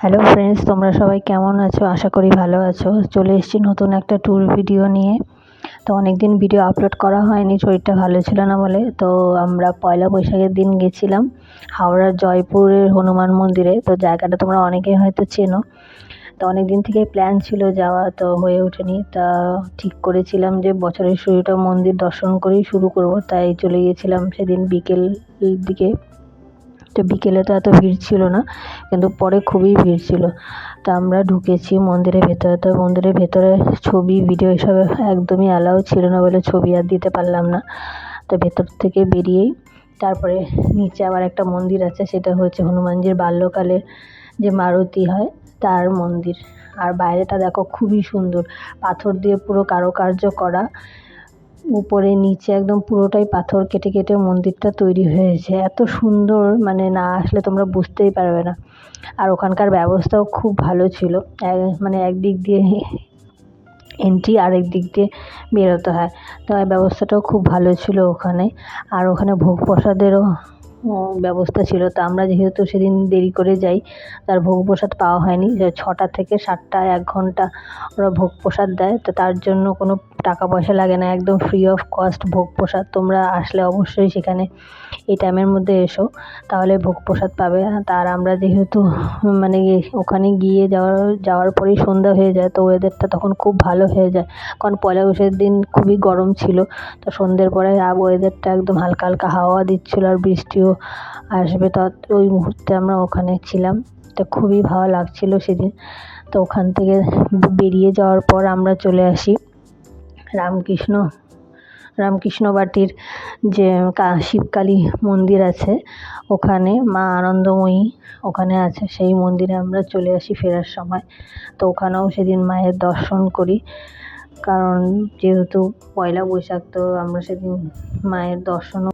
Hello friends, তোমরা সবাই কেমন আছো? আশা করি ভালো আছো। চলে এসেছি নতুন একটা ট্যুর ভিডিও নিয়ে। তো অনেক দিন ভিডিও আপলোড করা হয়নি, শরীরটা ভালো ছিল না বলে। তো আমরা পয়লা বৈশাখের দিন গেছিলাম হাওড়ার জয়পুরের হনুমান মন্দিরে। তো জায়গাটা তোমরা অনেকেই হয়তো চেনো। তো অনেক দিন থেকেই প্ল্যান ছিল যাওয়া, তো হয়ে ওঠেনি। তা ঠিক করেছিলাম যে বছরের শুরুটা মন্দির দর্শন করেই শুরু করব, তাই চলে গিয়েছিলাম সেদিন বিকেল দিকে। তো বিকেলে তো এত ভিড় ছিল না, কিন্তু পরে খুবই ভিড় ছিল। তো আমরা ঢুকেছি মন্দিরের ভেতরে। তো মন্দিরের ভেতরে ছবি ভিডিও এসব একদমই অ্যালাউ ছিল না বলে ছবি আর দিতে পারলাম না। তো ভেতর থেকে বেরিয়েই তারপরে নিচে আবার একটা মন্দির আছে, সেটা হচ্ছে হনুমানজির বাল্যকালে যে মারুতি হয় তার মন্দির। আর বাইরেটা দেখো খুবই সুন্দর, পাথর দিয়ে পুরো কারুকার্য করা। উপরে নিচে একদম পুরোটাই পাথর কেটে কেটে মন্দিরটা তৈরি হয়েছে। এত সুন্দর, মানে না আসলে তোমরা বুঝতেই পারবে না। আর ওখানকার ব্যবস্থাও খুব ভালো ছিল। মানে একদিক দিয়ে এন্ট্রি, আরেক দিক দিয়ে বেরোতে হয়। তো এই ব্যবস্থাটাও খুব ভালো ছিল ওখানে। আর ওখানে ভোগ প্রসাদেরও ব্যবস্থা ছিল। তো আমরা যেহেতু সেদিন দেরি করে যাই, তার ভোগ প্রসাদ পাওয়া হয়নি। যে 6টা থেকে 7টা 1 ঘন্টা ওরা ভোগ প্রসাদ দেয়। তো তার জন্য কোনো টাকা পয়সা লাগে না, একদম ফ্রি অফ কস্ট ভোগ প্রসাদ। তোমরা আসলে অবশ্যই সেখানে এই টাইমের মধ্যে এসো, তাহলে ভোগ প্রসাদ পাবে। আর আমরা যেহেতু মানে ওখানে গিয়ে যাওয়ার পরেই সন্ধ্যা হয়ে যায়, তো ওয়েদারটা তখন খুব ভালো হয়ে যায়। কারণ পয়লা বৈশাখের দিন খুবই গরম ছিল। তো সন্ধ্যের পরে ওয়েদারটা একদম হালকা হালকা হাওয়া দিচ্ছিলো, আর বৃষ্টিও আসবে। তো ওই মুহূর্তে আমরা ওখানে ছিলাম। তো খুবই ভালো লাগছিল সেদিন। তো ওখান থেকে বেরিয়ে যাওয়ার পর আমরা চলে আসি রামকৃষ্ণ বাটির যে শিবকালী মন্দির আছে, ওখানে মা আনন্দময়ী ওখানে আছে, সেই মন্দিরে আমরা চলে আসি ফেরার সময়। তো ওখানেও সেদিন মায়ের দর্শন করি, কারণ যেহেতু পয়লা বৈশাখ, তো আমরা সেদিন মায়ের দর্শনও